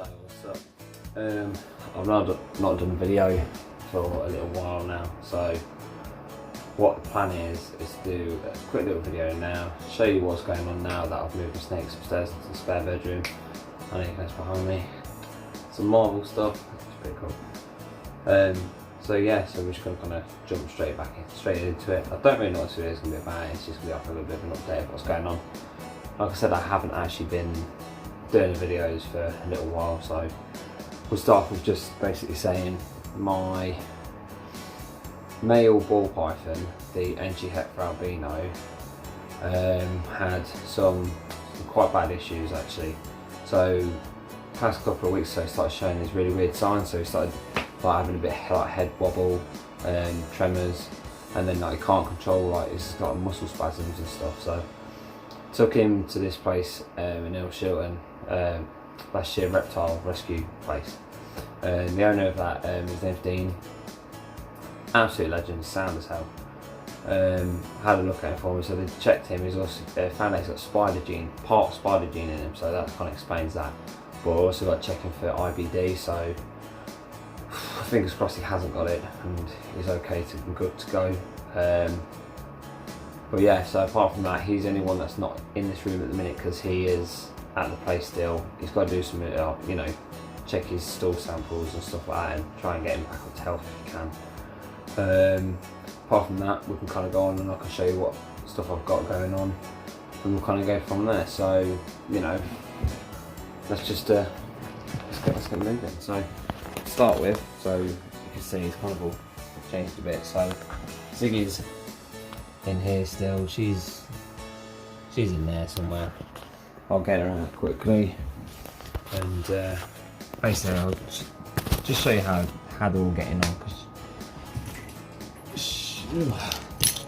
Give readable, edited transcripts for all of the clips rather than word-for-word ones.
So what's up? I've not done a video for a little while now, so what the plan is to do a quick little video now, show you what's going on now that I've moved the snakes upstairs into the spare bedroom. I know you guys behind me. Some Marvel stuff, it's pretty cool. So yeah, so we're just going to kind of jump straight into it. I don't really know what this video is going to be about, it's just going to be like a little bit of an update of what's going on. Like I said, I haven't actually been doing videos for a little while, so we'll start with just basically saying my male ball python, the NG Hector albino, had some quite bad issues actually. So past couple of weeks so he started showing these really weird signs. So he started like having a bit of like head wobble, tremors, and then like he can't control like his like muscle spasms and stuff. So took him to this place in Shilton last year, Reptile rescue place. The owner of that, his name's Dean, absolute legend, sound as hell. Had a look at him for me, so they checked him. He's also found out he's got part spider gene in him, so that kind of explains that. But also got checking for IBD, so fingers crossed he hasn't got it and he's okay to good to go. But yeah, so apart from that, he's the only one that's not in this room at the minute because he is at the place still. He's got to do some, you know, check his stool samples and stuff like that and try and get him back up to health if he can. Apart from that, we can kind of go on and I can show you what stuff I've got going on and we'll kind of go from there. So, you know, let's just let's get moving. So to start with, so you can see it's kind of all changed a bit. So Ziggy's in here still, she's in there somewhere. I'll get her out quickly and basically I'll just show you how they're all getting on.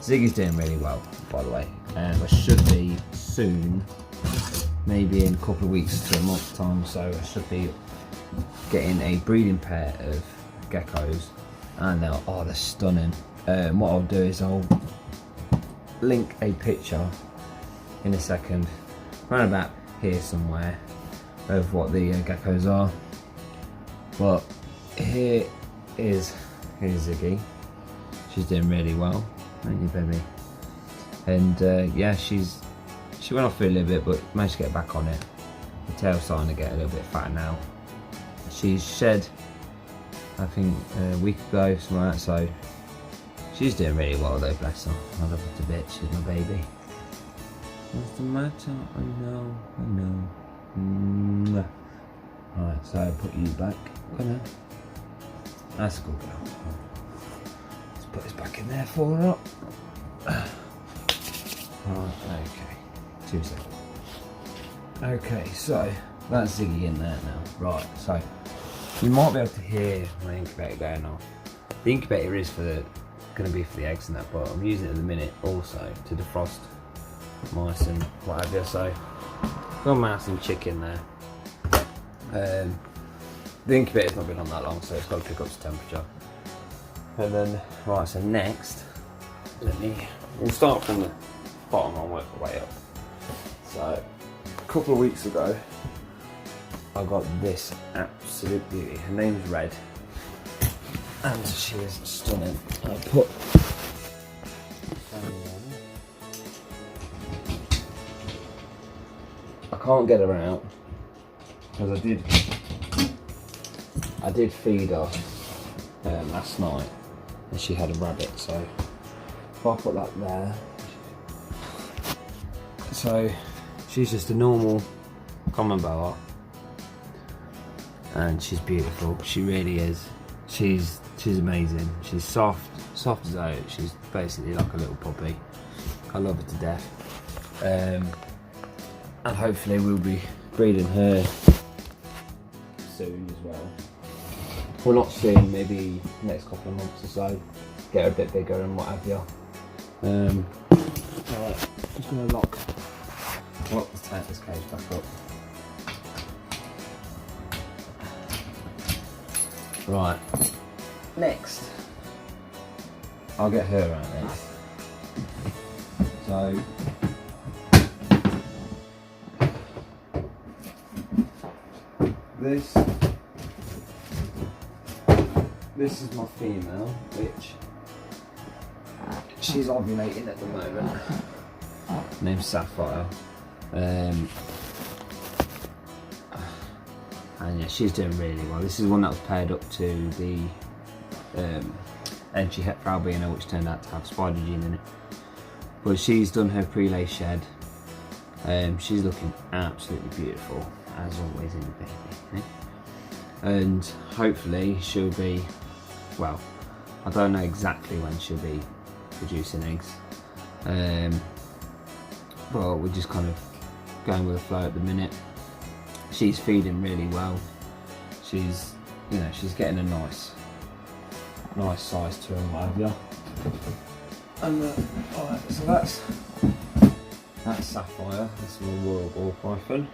Ziggy's doing really well, by the way, and I should be soon, maybe in a couple of weeks to a month's time, so I should be getting a breeding pair of geckos, and they're stunning. What I'll do is I'll link a picture in a second, around about here somewhere, of what the geckos are. But here's Ziggy. She's doing really well, ain't you, baby? And yeah, she went off for a little bit, but managed to get back on it. The tail's starting to get a little bit fatter now. She's shed, I think, a week ago, something like that. So she's doing really well though, bless her. I love her to bits. She's my baby. What's the matter? I know. Alright, so I'll put you back. Come on. That's a good girl. Let's put this back in there for her. Right, okay. 2 seconds. Okay, so that's Ziggy in there now. Right, so you might be able to hear my incubator going off. The incubator is going to be for the eggs and that, but I'm using it at the minute also to defrost mice and what have you. So got a mouse and chicken there. The incubator's not been on that long, so it's got to pick up its temperature. And then, right, so next, we'll start from the bottom and work our way up. So, a couple of weeks ago, I got this absolute beauty. Her name's Red, and she is stunning. I put I can't get her out because I did feed her last night and she had a rabbit, so if I put that there, so she's just a normal common boa and she's beautiful. She really is. She's amazing. She's soft as oat. She's basically like a little puppy. I love her to death. And hopefully we'll be breeding her soon as well. Well, not soon, maybe next couple of months or so. Get her a bit bigger and what have you. Alright, just gonna lock this cage back up. Right, next, I'll get her out next. So, This is my female, which she's ovulating at the moment. Named Sapphire. And yeah, she's doing really well. This is one that was paired up to the entry het for albino, which turned out to have spider gene in it. But she's done her pre-lay shed. She's looking absolutely beautiful, as always in the baby. And hopefully she'll be, well, I don't know exactly when she'll be producing eggs. But we're just kind of going with the flow at the minute. She's feeding really well. She's, you know, she's getting a nice size to her and what have you. And alright, so that's Sapphire. That's my royal ball python.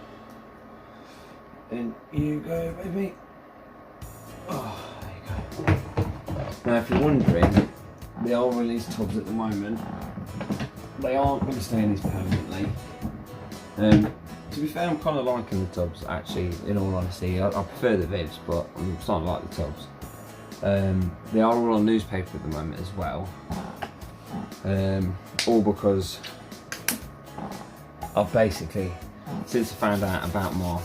In you go, baby. Oh, there you go. Now, if you're wondering, they are released tubs at the moment. They aren't going to stay in these permanently. To be fair, I'm kind of liking the tubs, actually, in all honesty. I prefer the vids, but I'm starting to like the tubs. They are all on newspaper at the moment as well. All because I've basically, since I found out about my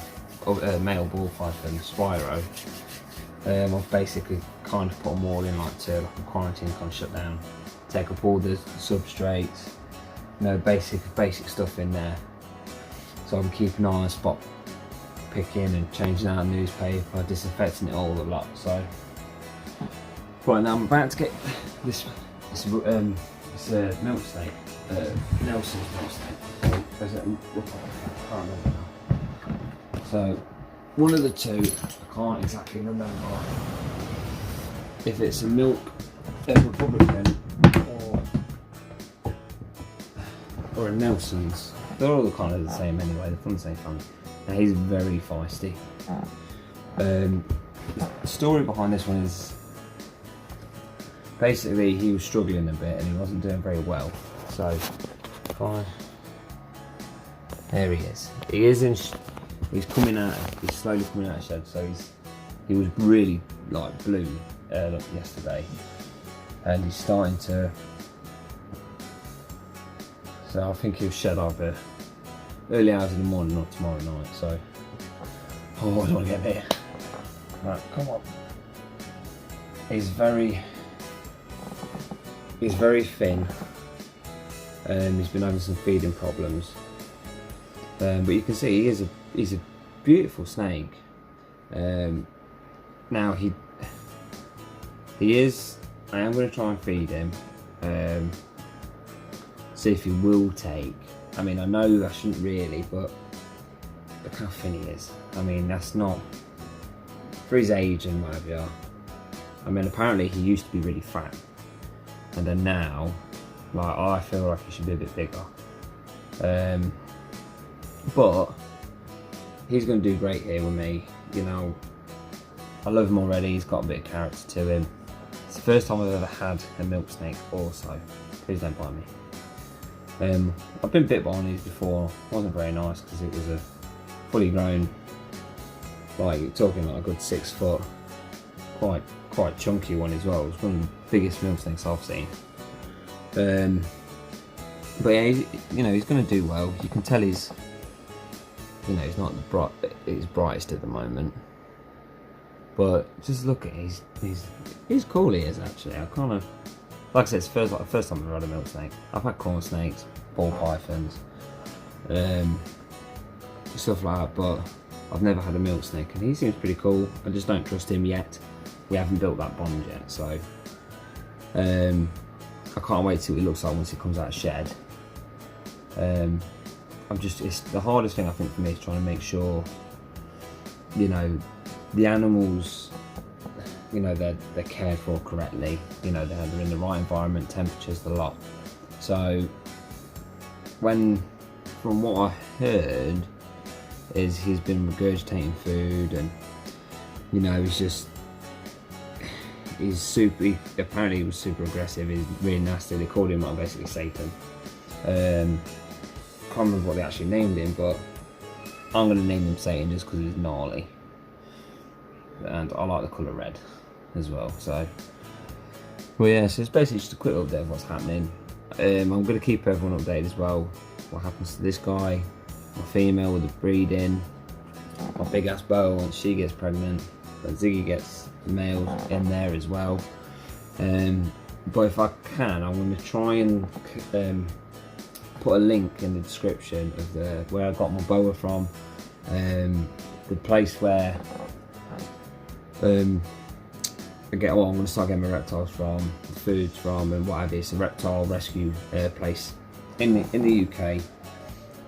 male ball python, Spyro, I've basically kind of put them all in like a quarantine kind of shutdown. Take up all the substrates, you know, basic stuff in there. So I'm keeping an eye on spot picking and changing out newspaper, disinfecting it all a lot. So right now I'm about to get this milk snake, Nelson's milk snake. I can't remember now. So one of the two, I can't exactly remember if it's a milk Republican or a Nelson's. They're all kind of the same anyway, they're from the same family. Now he's very feisty. The story behind this one is basically he was struggling a bit and he wasn't doing very well. So, fine. There he is. He's coming out. He's slowly coming out of shed. So he was really like blue yesterday, and he's starting to. So I think he'll shed either early hours in the morning or tomorrow night. So, oh, I don't want to get there. Right, come on. He's very thin. He's been having some feeding problems. But you can see he's a beautiful snake. Now he is. I am going to try and feed him. See if he will take. I mean, I know I shouldn't really, but look how thin he is. I mean, that's not for his age and whatever. I mean, apparently he used to be really fat, and then now, like, I feel like he should be a bit bigger. But he's going to do great here with me. You know, I love him already. He's got a bit of character to him. It's the first time I've ever had a milk snake also. Please don't buy me. I've been bit by one of these before. It wasn't very nice because it was a fully grown, like you're talking like a good 6 foot, quite chunky one as well. It was one of the biggest milk snakes I've seen. But yeah, you know, he's going to do well. You can tell he's, you know, he's not his brightest at the moment. But just look at he's cool. He is actually. I kind of, like I said, it's the first time I've had a milk snake. I've had corn snakes, ball pythons, stuff like that, but I've never had a milk snake, and he seems pretty cool. I just don't trust him yet. We haven't built that bond yet, so I can't wait to see what he looks like once he comes out of shed. It's the hardest thing I think for me is trying to make sure, you know, the animals, you know, they're cared for correctly. You know, they're in the right environment, temperatures, the lot. So from what I heard, is he's been regurgitating food, and you know, apparently he was super aggressive. He's really nasty. They called him like basically Satan. Can't remember what they actually named him, but I'm going to name him Satan just because he's gnarly. and I like the colour red as well. So, well, yeah, so it's basically just a quick update of what's happening. I'm going to keep everyone updated as well. What happens to this guy, my female with the breeding, my big ass boa once she gets pregnant, but Ziggy gets male in there as well. But if I can, I'm going to try and put a link in the description of where I got my boa from, the place where I'm going to start getting my reptiles from, the foods from, and what have you. It's a reptile rescue place in the UK,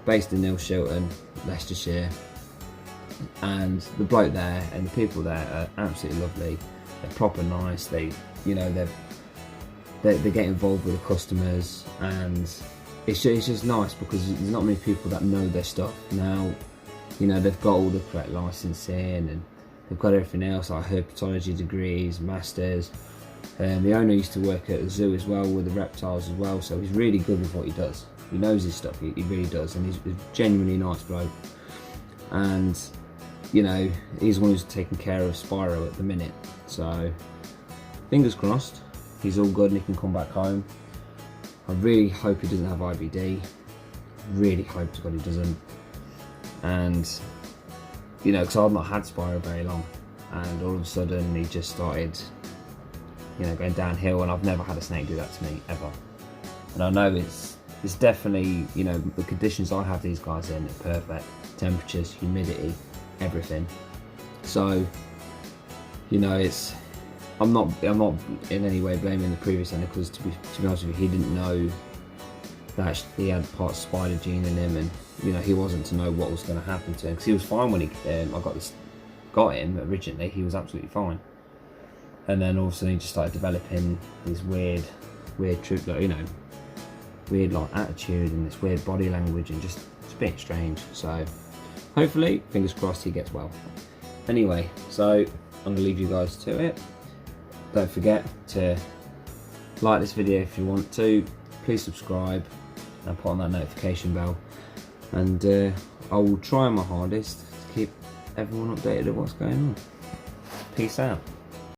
based in Shilton, Leicestershire. And the bloke there and the people there are absolutely lovely. They're proper nice. They get involved with the customers, and it's just nice because there's not many people that know their stuff now. You know, they've got all the correct licensing and they've got everything else, like herpetology degrees, masters. The owner used to work at the zoo as well with the reptiles as well, so he's really good with what he does. He knows his stuff, he really does, and he's a genuinely nice bloke. And you know, he's the one who's taking care of Spyro at the minute, so fingers crossed he's all good and he can come back home. I really hope he doesn't have IBD, really hope to God he doesn't. And you know, because I've not had Spyro very long, and all of a sudden he just started, you know, going downhill, and I've never had a snake do that to me ever. And I know it's definitely, you know, the conditions I have these guys in are perfect, temperatures, humidity, everything. So, you know, I'm not in any way blaming the previous owner, because to be honest with you, he didn't know that he had part spider gene in him, and you know, he wasn't to know what was going to happen to him, because he was fine when I got him originally. He was absolutely fine, and then all of a sudden he just started developing these weird troop, you know, weird like attitude and this weird body language, and just it's a bit strange. So hopefully, fingers crossed, he gets well. Anyway, so I'm going to leave you guys to it. Don't forget to like this video if you want to. Please subscribe and put on that notification bell. And I will try my hardest to keep everyone updated of what's going on. Peace out.